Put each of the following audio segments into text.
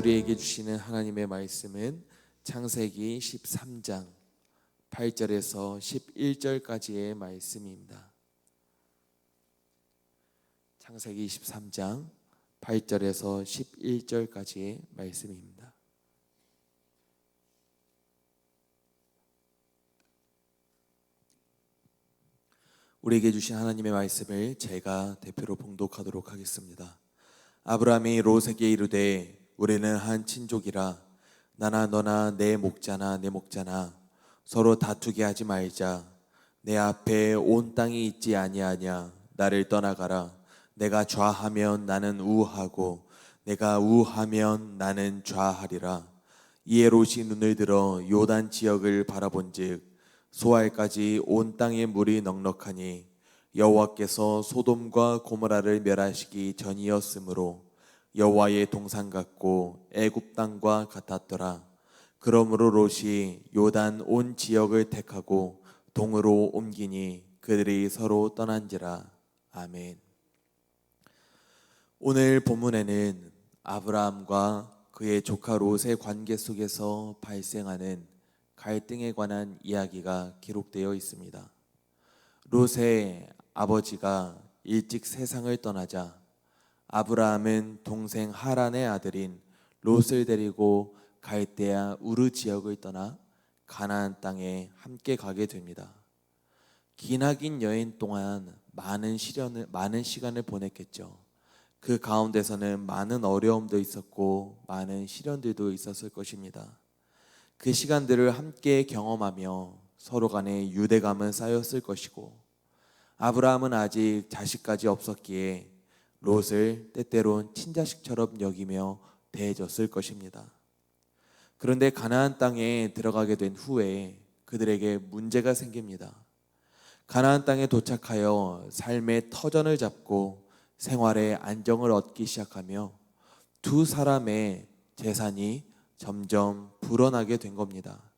우리에게 주시는 하나님의 말씀은 창세기 13장 8절에서 11절까지의 말씀입니다. 창세기 13장 8절에서 11절까지의 말씀입니다. 우리에게 주신 하나님의 말씀을 제가 대표로 봉독하도록 하겠습니다. 아브라함이 롯에게 이르되 우리는 한 친족이라 나나 너나 내 목자나 내 목자나 서로 다투게 하지 말자. 내 앞에 온 땅이 있지 아니하냐. 나를 떠나가라. 내가 좌하면 나는 우하고 내가 우하면 나는 좌하리라. 이에 롯이 눈을 들어 요단 지역을 바라본즉 소알까지 온 땅의 물이 넉넉하니 여호와께서 소돔과 고모라를 멸하시기 전이었으므로 여호와의 동산 같고 애굽 땅과 같았더라. 그러므로 롯이 요단 온 지역을 택하고 동으로 옮기니 그들이 서로 떠난지라. 아멘. 오늘 본문에는 아브라함과 그의 조카 롯의 관계 속에서 발생하는 갈등에 관한 이야기가 기록되어 있습니다. 롯의 아버지가 일찍 세상을 떠나자 아브라함은 동생 하란의 아들인 롯을 데리고 갈대아 우르 지역을 떠나 가나안 땅에 함께 가게 됩니다. 기나긴 여행 동안 많은 시간을 보냈겠죠. 그 가운데서는 많은 어려움도 있었고 많은 시련들도 있었을 것입니다. 그 시간들을 함께 경험하며 서로 간에 유대감은 쌓였을 것이고 아브라함은 아직 자식까지 없었기에 롯을 때때론 친자식처럼 여기며 대해줬을 것입니다. 그런데 가나안 땅에 들어가게 된 후에 그들에게 문제가 생깁니다. 가나안 땅에 도착하여 삶의 터전을 잡고 생활의 안정을 얻기 시작하며 두 사람의 재산이 점점 불어나게 된 겁니다.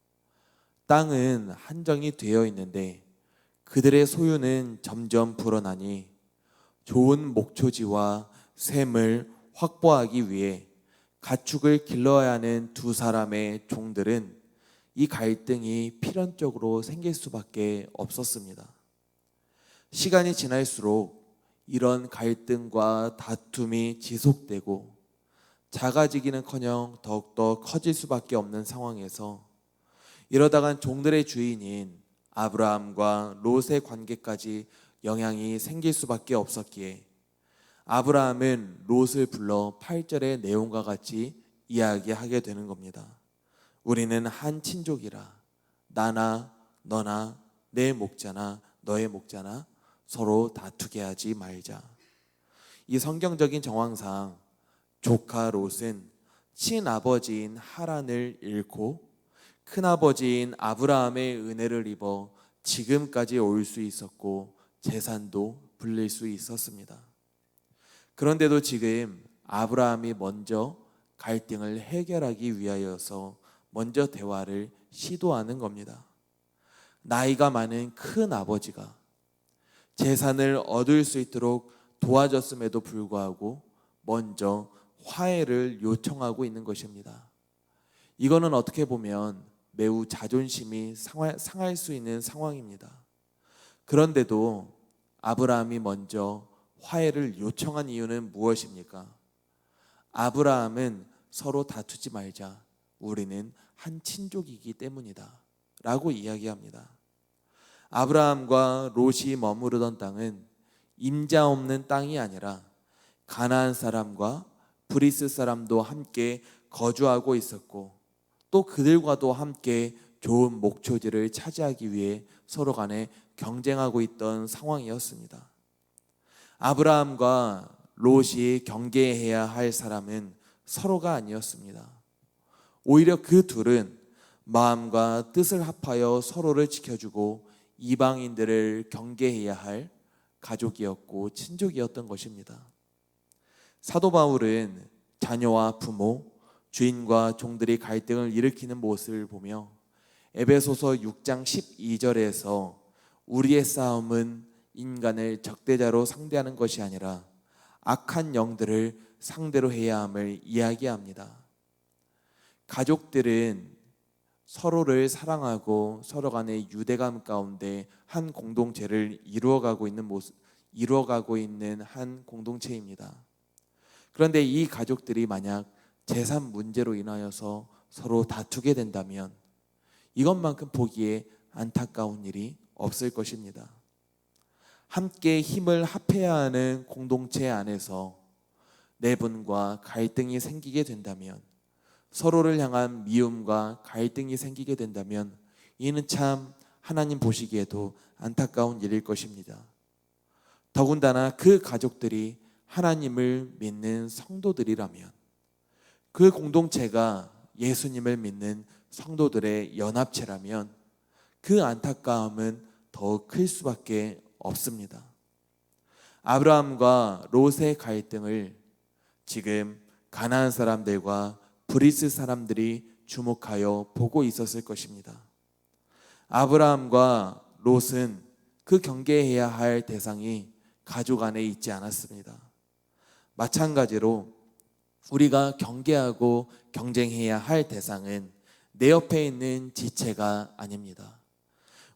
땅은 한정이 되어 있는데 그들의 소유는 점점 불어나니 좋은 목초지와 샘을 확보하기 위해 가축을 길러야 하는 두 사람의 종들은 이 갈등이 필연적으로 생길 수밖에 없었습니다. 시간이 지날수록 이런 갈등과 다툼이 지속되고 작아지기는커녕 더욱더 커질 수밖에 없는 상황에서 이러다간 종들의 주인인 아브라함과 롯의 관계까지 영향이 생길 수밖에 없었기에 아브라함은 롯을 불러 8절의 내용과 같이 이야기하게 되는 겁니다. 우리는 한 친족이라 나나 너나 내 목자나 너의 목자나 서로 다투게 하지 말자. 이 성경적인 정황상 조카 롯은 친아버지인 하란을 잃고 큰아버지인 아브라함의 은혜를 입어 지금까지 올 수 있었고 재산도 불릴 수 있었습니다. 그런데도 지금 아브라함이 먼저 갈등을 해결하기 위하여서 먼저 대화를 시도하는 겁니다. 나이가 많은 큰 아버지가 재산을 얻을 수 있도록 도와줬음에도 불구하고 먼저 화해를 요청하고 있는 것입니다. 이거는 어떻게 보면 매우 자존심이 상할 수 있는 상황입니다. 그런데도 아브라함이 먼저 화해를 요청한 이유는 무엇입니까? 아브라함은 서로 다투지 말자. 우리는 한 친족이기 때문이다. 라고 이야기합니다. 아브라함과 롯이 머무르던 땅은 임자 없는 땅이 아니라 가나안 사람과 브리스 사람도 함께 거주하고 있었고 또 그들과도 함께 좋은 목초지를 차지하기 위해 서로 간에 경쟁하고 있던 상황이었습니다. 아브라함과 롯이 경계해야 할 사람은 서로가 아니었습니다. 오히려 그 둘은 마음과 뜻을 합하여 서로를 지켜주고 이방인들을 경계해야 할 가족이었고 친족이었던 것입니다. 사도 바울은 자녀와 부모, 주인과 종들이 갈등을 일으키는 모습을 보며 에베소서 6장 12절에서 우리의 싸움은 인간을 적대자로 상대하는 것이 아니라 악한 영들을 상대로 해야 함을 이야기합니다. 가족들은 서로를 사랑하고 서로 간의 유대감 가운데 한 공동체를 이루어가고 있는 한 공동체입니다. 그런데 이 가족들이 만약 재산 문제로 인하여서 서로 다투게 된다면 이것만큼 보기에 안타까운 일이 없을 것입니다. 함께 힘을 합해야 하는 공동체 안에서 내분과 갈등이 생기게 된다면, 서로를 향한 미움과 갈등이 생기게 된다면 이는 참 하나님 보시기에도 안타까운 일일 것입니다. 더군다나 그 가족들이 하나님을 믿는 성도들이라면, 그 공동체가 예수님을 믿는 성도들의 연합체라면 그 안타까움은 더 클 수밖에 없습니다. 아브라함과 롯의 갈등을 지금 가나안 사람들과 브리스 사람들이 주목하여 보고 있었을 것입니다. 아브라함과 롯은 그 경계해야 할 대상이 가족 안에 있지 않았습니다. 마찬가지로 우리가 경계하고 경쟁해야 할 대상은 내 옆에 있는 지체가 아닙니다.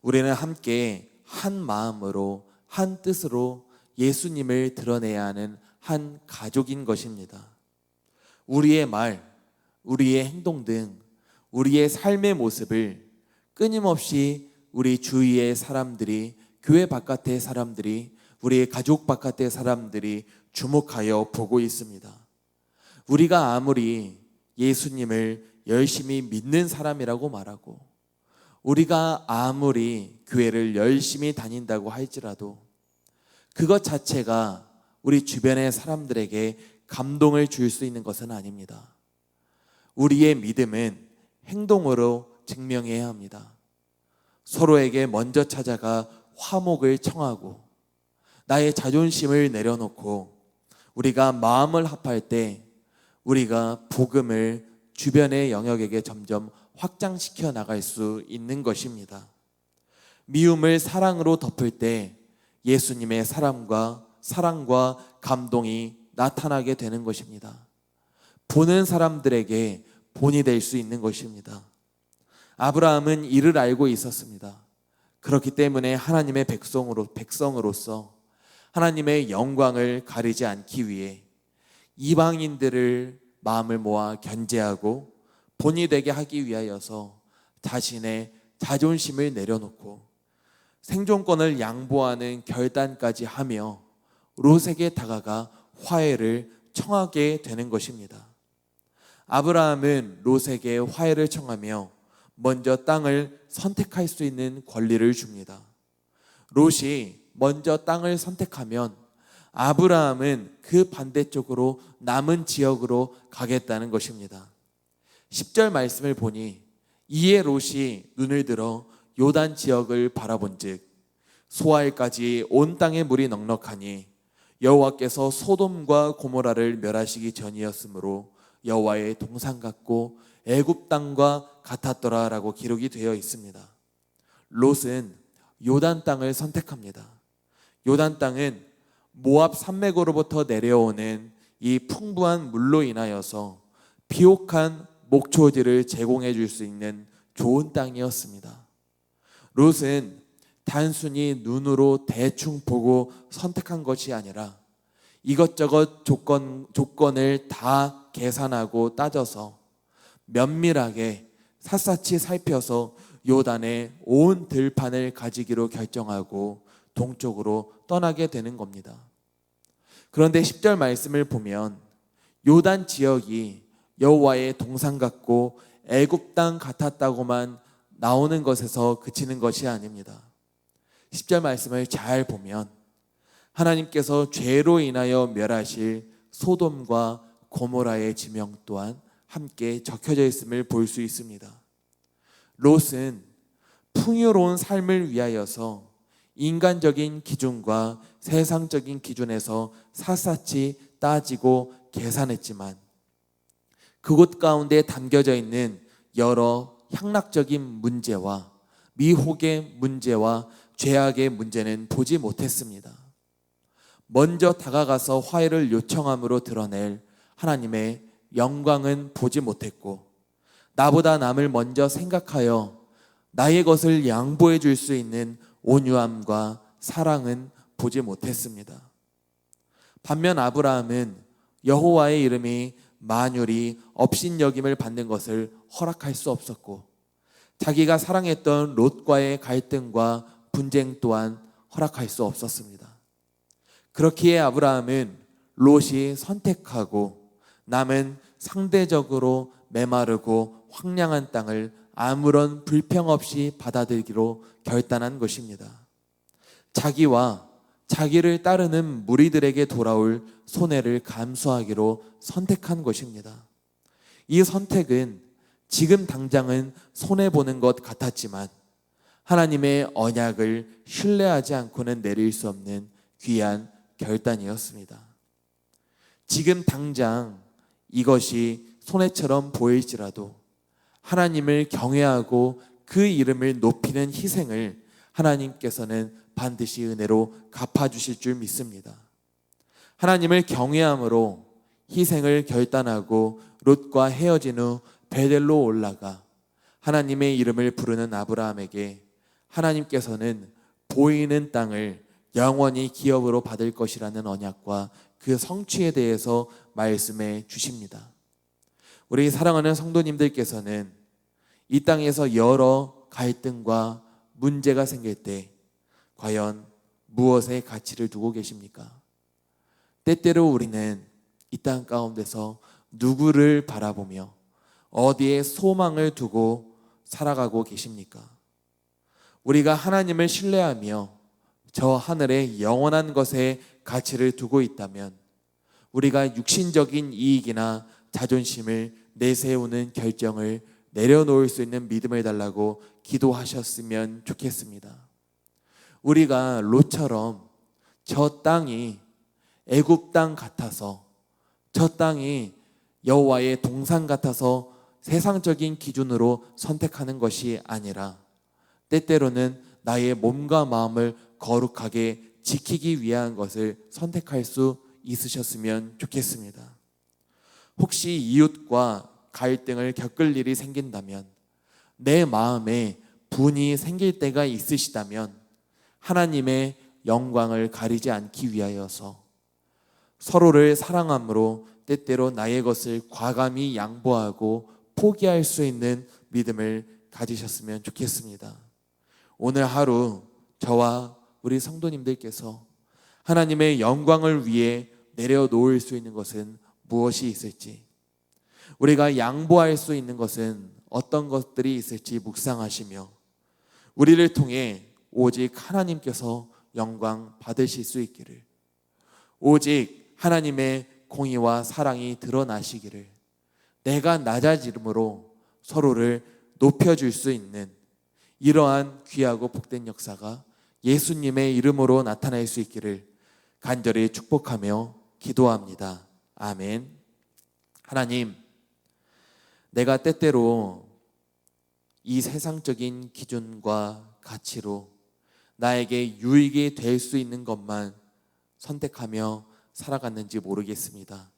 우리는 함께 한 마음으로 한 뜻으로 예수님을 드러내야 하는 한 가족인 것입니다. 우리의 말, 우리의 행동 등 우리의 삶의 모습을 끊임없이 우리 주위의 사람들이, 교회 바깥의 사람들이, 우리의 가족 바깥의 사람들이 주목하여 보고 있습니다. 우리가 아무리 예수님을 열심히 믿는 사람이라고 말하고, 우리가 아무리 교회를 열심히 다닌다고 할지라도 그것 자체가 우리 주변의 사람들에게 감동을 줄 수 있는 것은 아닙니다. 우리의 믿음은 행동으로 증명해야 합니다. 서로에게 먼저 찾아가 화목을 청하고 나의 자존심을 내려놓고 우리가 마음을 합할 때 우리가 복음을 주변의 영역에게 점점 확장시켜 나갈 수 있는 것입니다. 미움을 사랑으로 덮을 때 예수님의 사랑과 감동이 나타나게 되는 것입니다. 보는 사람들에게 본이 될 수 있는 것입니다. 아브라함은 이를 알고 있었습니다. 그렇기 때문에 하나님의 백성으로서 하나님의 영광을 가리지 않기 위해 이방인들을 마음을 모아 견제하고 본이 되게 하기 위하여서 자신의 자존심을 내려놓고 생존권을 양보하는 결단까지 하며 롯에게 다가가 화해를 청하게 되는 것입니다. 아브라함은 롯에게 화해를 청하며 먼저 땅을 선택할 수 있는 권리를 줍니다. 롯이 먼저 땅을 선택하면 아브라함은 그 반대쪽으로 남은 지역으로 가겠다는 것입니다. 10절 말씀을 보니 이에 롯이 눈을 들어 요단 지역을 바라본즉 소알까지 온 땅에 물이 넉넉하니 여호와께서 소돔과 고모라를 멸하시기 전이었으므로 여호와의 동산 같고 애굽 땅과 같았더라라고 기록이 되어 있습니다. 롯은 요단 땅을 선택합니다. 요단 땅은 모압 산맥으로부터 내려오는 이 풍부한 물로 인하여서 비옥한 목초지를 제공해 줄 수 있는 좋은 땅이었습니다. 롯은 단순히 눈으로 대충 보고 선택한 것이 아니라 이것저것 조건을 다 계산하고 따져서 면밀하게 샅샅이 살펴서 요단의 온 들판을 가지기로 결정하고 동쪽으로 떠나게 되는 겁니다. 그런데 10절 말씀을 보면 요단 지역이 여호와의 동산 같고 애굽 땅 같았다고만 나오는 것에서 그치는 것이 아닙니다. 10절 말씀을 잘 보면 하나님께서 죄로 인하여 멸하실 소돔과 고모라의 지명 또한 함께 적혀져 있음을 볼 수 있습니다. 롯은 풍요로운 삶을 위하여서 인간적인 기준과 세상적인 기준에서 샅샅이 따지고 계산했지만 그곳 가운데 담겨져 있는 여러 향락적인 문제와 미혹의 문제와 죄악의 문제는 보지 못했습니다. 먼저 다가가서 화해를 요청함으로 드러낼 하나님의 영광은 보지 못했고 나보다 남을 먼저 생각하여 나의 것을 양보해 줄 수 있는 온유함과 사랑은 보지 못했습니다. 반면 아브라함은 여호와의 이름이 만율이 업신여김을 받는 것을 허락할 수 없었고, 자기가 사랑했던 롯과의 갈등과 분쟁 또한 허락할 수 없었습니다. 그렇기에 아브라함은 롯이 선택하고 남은 상대적으로 메마르고 황량한 땅을 아무런 불평 없이 받아들이기로 결단한 것입니다. 자기와 자기를 따르는 무리들에게 돌아올 손해를 감수하기로 선택한 것입니다. 이 선택은 지금 당장은 손해보는 것 같았지만 하나님의 언약을 신뢰하지 않고는 내릴 수 없는 귀한 결단이었습니다. 지금 당장 이것이 손해처럼 보일지라도 하나님을 경외하고 그 이름을 높이는 희생을 하나님께서는 반드시 은혜로 갚아주실 줄 믿습니다. 하나님을 경외함으로 희생을 결단하고 롯과 헤어진 후 베델로 올라가 하나님의 이름을 부르는 아브라함에게 하나님께서는 보이는 땅을 영원히 기업으로 받을 것이라는 언약과 그 성취에 대해서 말씀해 주십니다. 우리 사랑하는 성도님들께서는 이 땅에서 여러 갈등과 문제가 생길 때 과연 무엇에 가치를 두고 계십니까? 때때로 우리는 이 땅 가운데서 누구를 바라보며 어디에 소망을 두고 살아가고 계십니까? 우리가 하나님을 신뢰하며 저 하늘의 영원한 것에 가치를 두고 있다면 우리가 육신적인 이익이나 자존심을 내세우는 결정을 내려놓을 수 있는 믿음을 달라고 기도하셨으면 좋겠습니다. 우리가 롯처럼 저 땅이 애굽 땅 같아서, 저 땅이 여호와의 동산 같아서 세상적인 기준으로 선택하는 것이 아니라 때때로는 나의 몸과 마음을 거룩하게 지키기 위한 것을 선택할 수 있으셨으면 좋겠습니다. 혹시 이웃과 갈등을 겪을 일이 생긴다면, 내 마음에 분이 생길 때가 있으시다면 하나님의 영광을 가리지 않기 위하여서 서로를 사랑함으로 때때로 나의 것을 과감히 양보하고 포기할 수 있는 믿음을 가지셨으면 좋겠습니다. 오늘 하루 저와 우리 성도님들께서 하나님의 영광을 위해 내려놓을 수 있는 것은 무엇이 있을지, 우리가 양보할 수 있는 것은 어떤 것들이 있을지 묵상하시며 우리를 통해 오직 하나님께서 영광 받으실 수 있기를, 오직 하나님의 공의와 사랑이 드러나시기를, 내가 낮아짐으로 서로를 높여줄 수 있는 이러한 귀하고 복된 역사가 예수님의 이름으로 나타날 수 있기를 간절히 축복하며 기도합니다. 아멘. 하나님, 내가 때때로 이 세상적인 기준과 가치로 나에게 유익이 될 수 있는 것만 선택하며 살아갔는지 모르겠습니다.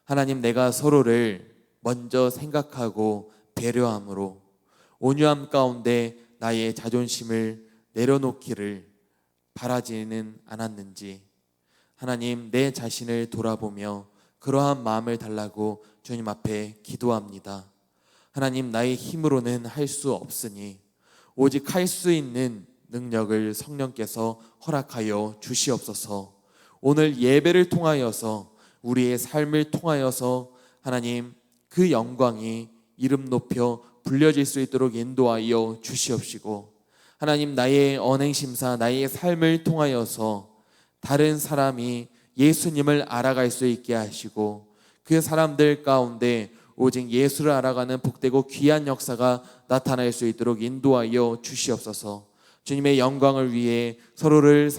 하나님, 내가 서로를 먼저 생각하고 배려함으로 온유함 가운데 나의 자존심을 내려놓기를 바라지는 않았는지 하나님, 내 자신을 돌아보며 그러한 마음을 달라고 주님 앞에 기도합니다. 하나님, 나의 힘으로는 할 수 없으니 오직 할 수 있는 능력을 성령께서 허락하여 주시옵소서. 오늘 예배를 통하여서 우리의 삶을 통하여서 하나님, 그 영광이 이름 높여 불려질 수 있도록 인도하여 주시옵시고, 하나님, 나의 언행심사, 나의 삶을 통하여서 다른 사람이 예수님을 알아갈 수 있게 하시고 그 사람들 가운데 오직 예수를 알아가는 복되고 귀한 역사가 나타날 수 있도록 인도하여 주시옵소서. 주님의 영광을 위해 서로를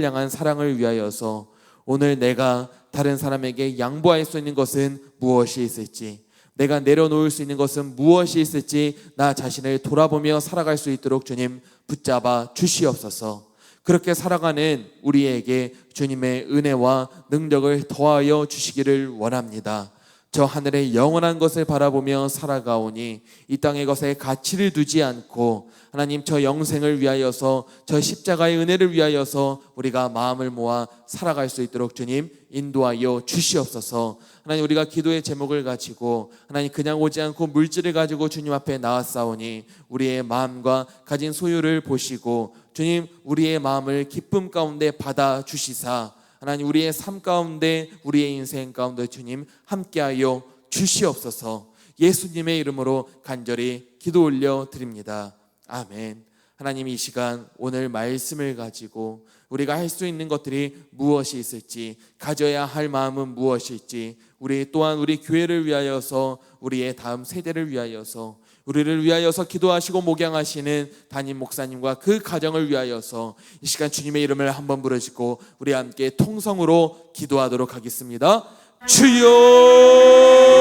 향한 사랑을 위하여서 오늘 내가 다른 사람에게 양보할 수 있는 것은 무엇이 있을지, 내가 내려놓을 수 있는 것은 무엇이 있을지 나 자신을 돌아보며 살아갈 수 있도록 주님 붙잡아 주시옵소서. 그렇게 살아가는 우리에게 주님의 은혜와 능력을 더하여 주시기를 원합니다. 저 하늘의 영원한 것을 바라보며 살아가오니 이 땅의 것에 가치를 두지 않고 하나님 저 영생을 위하여서 저 십자가의 은혜를 위하여서 우리가 마음을 모아 살아갈 수 있도록 주님 인도하여 주시옵소서. 하나님 우리가 기도의 제목을 가지고 하나님 그냥 오지 않고 물질을 가지고 주님 앞에 나왔사오니 우리의 마음과 가진 소유를 보시고 주님 우리의 마음을 기쁨 가운데 받아 주시사 하나님 우리의 삶 가운데 우리의 인생 가운데 주님 함께하여 주시옵소서. 예수님의 이름으로 간절히 기도 올려 드립니다. 아멘. 하나님 이 시간 오늘 말씀을 가지고 우리가 할 수 있는 것들이 무엇이 있을지, 가져야 할 마음은 무엇일지, 우리 또한 우리 교회를 위하여서 우리의 다음 세대를 위하여서 우리를 위하여서 기도하시고 목양하시는 담임 목사님과 그 가정을 위하여서 이 시간 주님의 이름을 한번 부르시고 우리 함께 통성으로 기도하도록 하겠습니다. 주여